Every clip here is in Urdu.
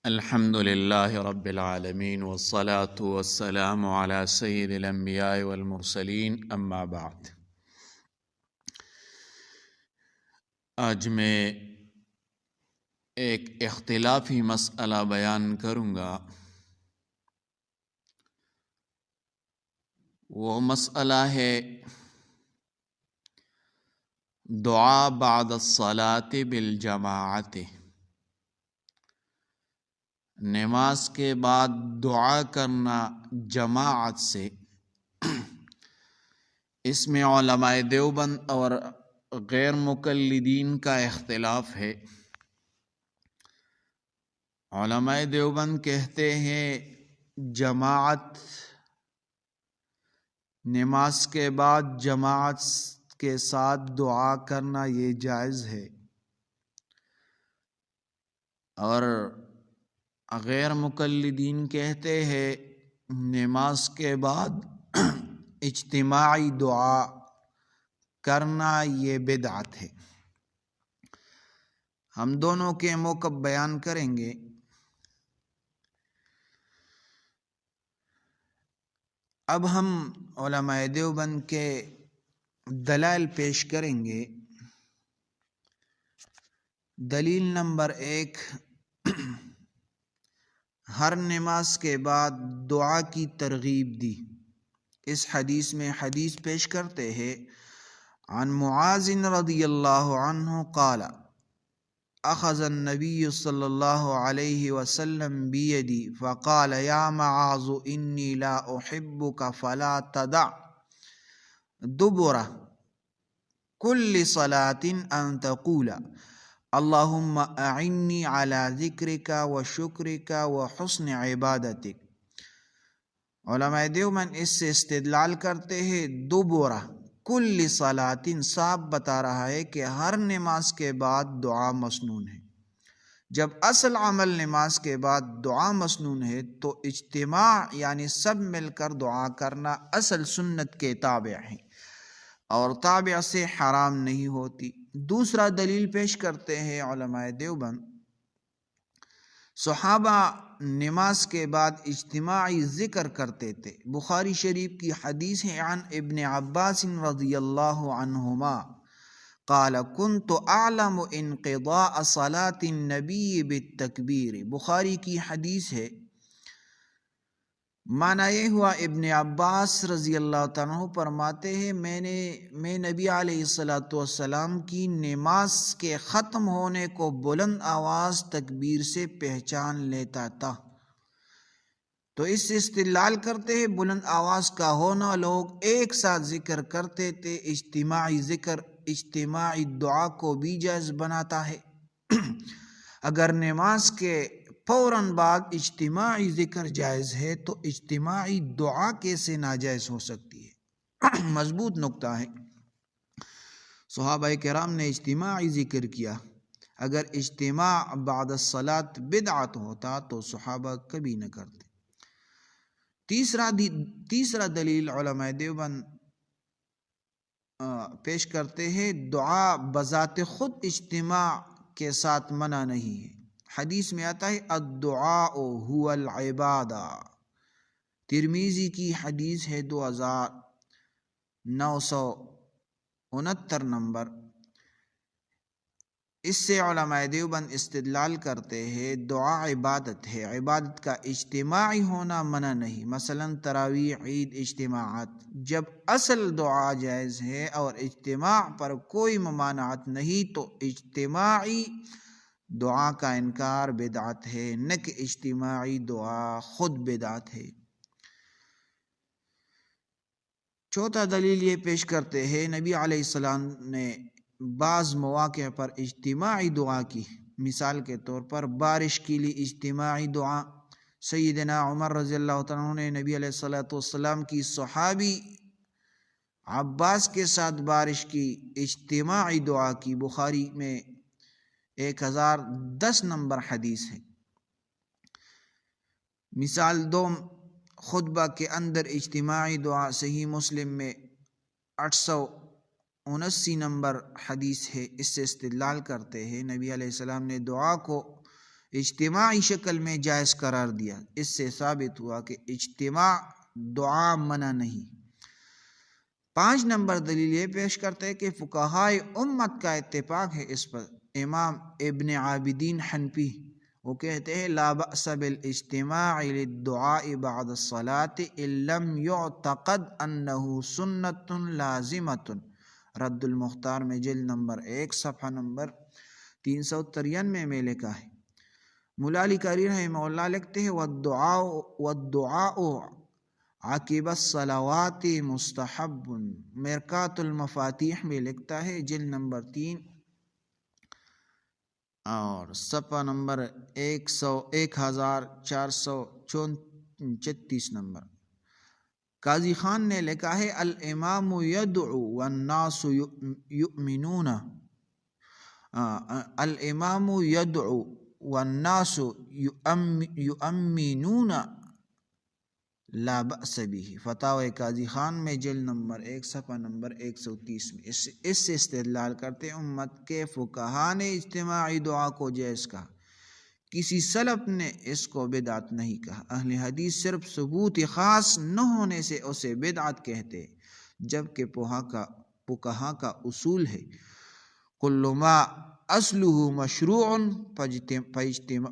الحمد لله رب العالمين والصلاة والسلام على سيد الأنبياء والمرسلين اما بعد۔ آج میں ایک اختلافی مسئلہ بیان کروں گا۔ وہ مسئلہ ہے دعا بعد الصلاة بالجماعت، نماز کے بعد دعا کرنا جماعت سے۔ اس میں علماء دیوبند اور غیر مقلدین کا اختلاف ہے۔ علماء دیوبند کہتے ہیں جماعت، نماز کے بعد جماعت کے ساتھ دعا کرنا یہ جائز ہے، اور غیر مقلدین کہتے ہیں نماز کے بعد اجتماعی دعا کرنا یہ بدعت ہے۔ ہم دونوں کے موقف بیان کریں گے۔ اب ہم علماء دیوبند کے دلائل پیش کریں گے۔ دلیل نمبر 1، ہر نماز کے بعد دعا کی ترغیب دی۔ اس حدیث میں حدیث پیش کرتے ہیں، عن معاذ رضی اللہ عنہ قال اخذ النبی صلی اللہ علیہ وسلم بیدی فقال یا معاذ انی لا احبک فلا تدع دبر کل صلاة ان تقول اللہم اعنی علی ذکرک و شکرک و حسن عبادتک۔ علماء دیوبند اس سے استدلال کرتے ہیں دبر کل صلاۃ، صاحب بتا رہا ہے کہ ہر نماز کے بعد دعا مسنون ہے۔ جب اصل عمل نماز کے بعد دعا مسنون ہے تو اجتماع یعنی سب مل کر دعا کرنا اصل سنت کے تابع ہے، اور تابع سے حرام نہیں ہوتی۔ دوسرا دلیل پیش کرتے ہیں علماء دیوبند، صحابہ نماز کے بعد اجتماعی ذکر کرتے تھے۔ بخاری شریف کی حدیث ہے، عن ابن عباس رضی اللہ عنہما قال كنت اعلم انقضاء صلاة النبی بالتکبیر۔ بخاری کی حدیث ہے، معنی یہ ہوا ابن عباس رضی اللہ عنہ فرماتے ہیں میں نبی علیہ السلام کی نماز کے ختم ہونے کو بلند آواز تکبیر سے پہچان لیتا تھا۔ تو اس سے استدلال کرتے ہیں بلند آواز کا ہونا، لوگ ایک ساتھ ذکر کرتے تھے، اجتماعی ذکر اجتماعی دعا کو بھی جائز بناتا ہے۔ اگر نماز کے فوراً بعد اجتماعی ذکر جائز ہے تو اجتماعی دعا کیسے ناجائز ہو سکتی ہے؟ مضبوط نقطہ ہے۔ صحابہ کرام نے اجتماعی ذکر کیا۔ اگر اجتماع بعد الصلاۃ بدعت ہوتا تو صحابہ کبھی نہ کرتے۔ تیسرا دلیل علماء دیوبند پیش کرتے ہیں، دعا بذات خود اجتماع کے ساتھ منع نہیں ہے۔ حدیث میں آتا ہے الدعاء هو العبادہ، ترمذی کی حدیث ہے 2969 نمبر۔ اس سے علماء دیوبند استدلال کرتے ہیں دعا عبادت ہے، عبادت کا اجتماعی ہونا منع نہیں۔ مثلا تراویح، عید، اجتماعات، جب اصل دعا جائز ہے اور اجتماع پر کوئی ممانعت نہیں تو اجتماعی دعا کا انکار بدعت ہے، نہ کہ اجتماعی دعا خود بدعت ہے۔ چوتھا دلیل یہ پیش کرتے ہیں، نبی علیہ السلام نے بعض مواقع پر اجتماعی دعا کی، مثال کے طور پر بارش کے لیے اجتماعی دعا۔ سیدنا عمر رضی اللہ عنہ نے نبی علیہ السلام کی صحابی عباس کے ساتھ بارش کی اجتماعی دعا کی۔ بخاری میں 1010 نمبر حدیث ہے۔ مثال 2، خطبہ کے اندر اجتماعی دعا، صحیح مسلم میں 879 نمبر حدیث ہے۔ اس سے استدلال کرتے ہیں نبی علیہ السلام نے دعا کو اجتماعی شکل میں جائز قرار دیا۔ اس سے ثابت ہوا کہ اجتماع دعا منع نہیں۔ 5 نمبر دلیل یہ پیش کرتے ہیں کہ فقہائے امت کا اتفاق ہے اس پر۔ امام ابن عابدین حنفی وہ کہتے ہیں لا بأس بالاجتماع للدعاء بعد الصلاة ان لم يعتقد انه سنت لازمۃ۔ رد المختار میں جلد نمبر 1 صفحہ نمبر 393 میں لکھا ہے۔ مولا علی قاری رحمہ اللہ لکھتے ہیں والدعاء عقب الصلوات مستحب۔ مرقات المفاتیح میں لکھتا ہے جلد نمبر 3 اور صفحہ نمبر 1436 نمبر۔ قاضی خان نے لکھا ہے الامام یدعو والناس یؤمنون، الامام یدعو والناس یؤمنون لا بأس به۔ فتاوی قاضی خان میں جلد نمبر 1 صفحہ نمبر 130 میں۔ اس سے استدلال کرتے امت کے فقہا نے اجتماعی دعا کو جائز کہا، کسی سلف نے اس کو بدعت نہیں کہا۔ اہل حدیث صرف ثبوت خاص نہ ہونے سے اسے بدعت کہتے، جبکہ فقہا کا اصول ہے کل ما اصلہ مشروع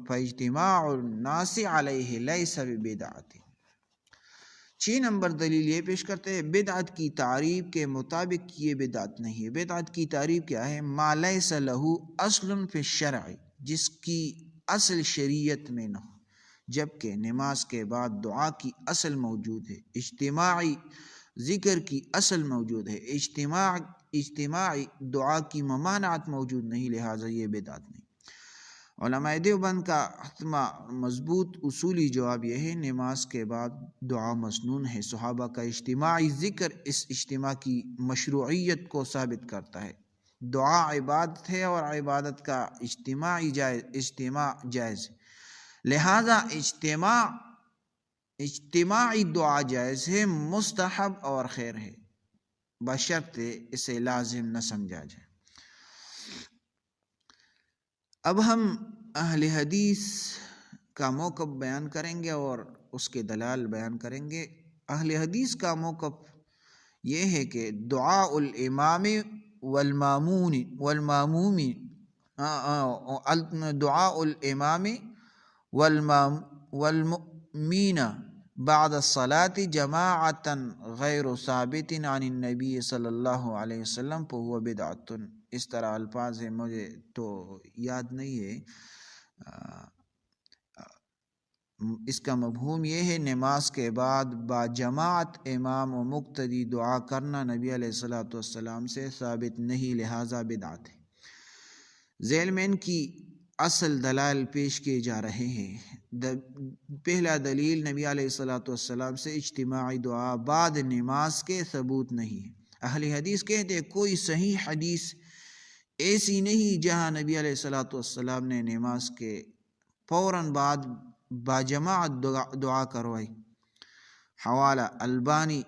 فاجتماع الناس علیہ لیس ببدعت۔ 6 نمبر دلیل یہ پیش کرتے ہیں بدعت کی تعریف کے مطابق یہ بدعت نہیں ہے۔ بدعت کی تعریف کیا ہے؟ ما لیس لہ اصل فی الشرع، جس کی اصل شریعت میں نہ ہو، جبکہ نماز کے بعد دعا کی اصل موجود ہے، اجتماعی ذکر کی اصل موجود ہے، اجتماعی دعا کی ممانعت موجود نہیں، لہٰذا یہ بدعت نہیں۔ علماء دیوبند کا مضبوط اصولی جواب یہ ہے نماز کے بعد دعا مسنون ہے۔ صحابہ کا اجتماعی ذکر اس اجتماع کی مشروعیت کو ثابت کرتا ہے۔ دعا عبادت ہے اور عبادت کا اجتماع جائز ہے، لہذا اجتماعی دعا جائز ہے، مستحب اور خیر ہے، بشرطے اسے لازم نہ سمجھا جائے۔ اب ہم اہل حدیث کا موقف بیان کریں گے اور اس کے دلائل بیان کریں گے۔ اہل حدیث کا موقف یہ ہے کہ دعاء الامام والمؤمین بعد الصلاة جماعتا غیر ثابت عن النبی صلی اللہ علیہ وسلم فہو بدعۃ۔ اس طرح الفاظ ہیں، مجھے تو یاد نہیں ہے۔ اس کا مفہوم یہ ہے نماز کے بعد با جماعت امام و مقتدی دعا کرنا نبی علیہ الصلوۃ والسلام سے ثابت نہیں، لہٰذا بدعت ہے۔ ذیل میں ان کی اصل دلائل پیش کیے جا رہے ہیں۔ پہلا دلیل نبی علیہ الصلوۃ والسلام سے اجتماعی دعا بعد نماز کے ثبوت نہیں ہے۔ اہل حدیث کہتے ہیں کوئی صحیح حدیث ایسی نہیں جہاں نبی علیہ الصلوۃ والسلام نے نماز کے فوراً بعد باجماعت دعا کروائی۔ حوالہ البانی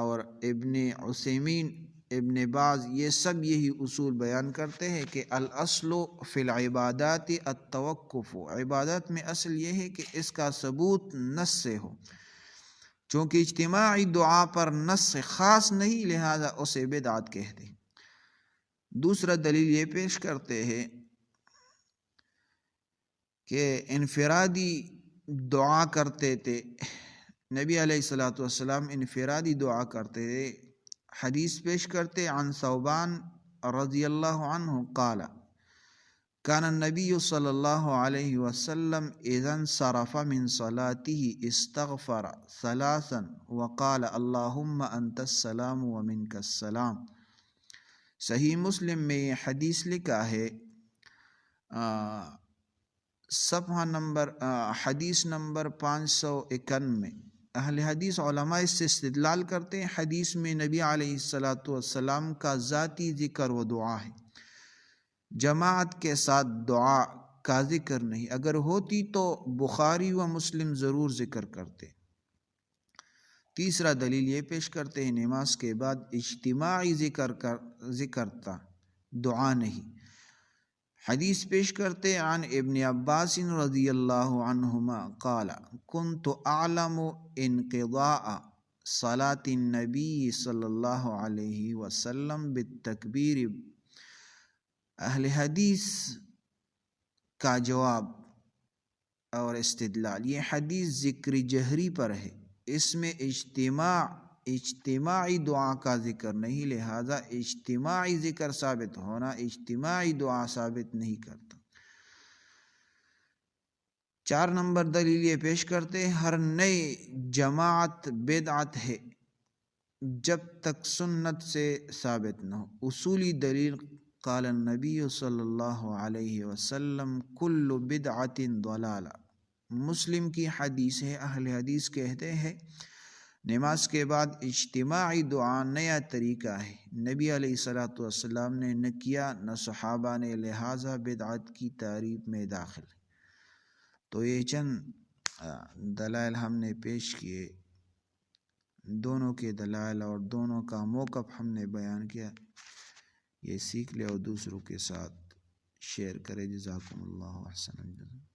اور ابن عثیمین، ابن باز، یہ سب یہی اصول بیان کرتے ہیں کہ الاصل فی العبادات التوقف، عبادت میں اصل یہ ہے کہ اس کا ثبوت نص سے ہو، چونکہ اجتماعی دعا پر نص خاص نہیں، لہذا اسے بدعت کہتے۔ دوسرا دلیل یہ پیش کرتے ہیں کہ انفرادی دعا کرتے تھے، نبی علیہ الصلوۃ والسلام انفرادی دعا کرتے تھے۔ حدیث پیش کرتے عن ثوبان رضی اللہ عنہ قال کان النبی صلی اللہ علیہ وسلم اذا انصرف من صلاته استغفر ثلاثا وقال اللہم انت السلام ومنک السلام۔ صحیح مسلم میں یہ حدیث لکھا ہے، صفحہ نمبر حدیث نمبر 551 میں۔ اہل حدیث علماء اس سے استدلال کرتے ہیں حدیث میں نبی علیہ الصلوۃ والسلام کا ذاتی ذکر و دعا ہے، جماعت کے ساتھ دعا کا ذکر نہیں۔ اگر ہوتی تو بخاری و مسلم ضرور ذکر کرتے۔ تیسرا دلیل یہ پیش کرتے ہیں نماز کے بعد اجتماعی ذکر تھا، دعا نہیں۔ حدیث پیش کرتے عن ابن عباس رضی اللہ عنہما قال كنت اعلم انقضاء صلاة النبی صلی اللہ علیہ وسلم بالتکبیر۔ اہل حدیث کا جواب اور استدلال، یہ حدیث ذکر جہری پر ہے، اس میں اجتماعی دعا کا ذکر نہیں، لہذا اجتماعی ذکر ثابت ہونا اجتماعی دعا ثابت نہیں کرتا۔ 4 نمبر دلیل یہ پیش کرتے ہر نئی جماعت بدعت ہے جب تک سنت سے ثابت نہ ہو۔ اصولی دلیل قال النبی صلی اللہ علیہ وسلم کل بدعت ضلالہ، مسلم کی حدیث ہے، اہل حدیث کہتے ہیں نماز کے بعد اجتماعی دعا نیا طریقہ ہے، نبی علیہ الصلوۃ والسلام نے نہ کیا نہ صحابہ نے، لہٰذا بدعت کی تعریف میں داخل ہے۔ تو یہ چند دلائل ہم نے پیش کیے، دونوں کے دلائل اور دونوں کا موقف ہم نے بیان کیا، یہ سیکھ لے اور دوسروں کے ساتھ شیئر کرے۔ جزاکم اللہ احسن الجزاء۔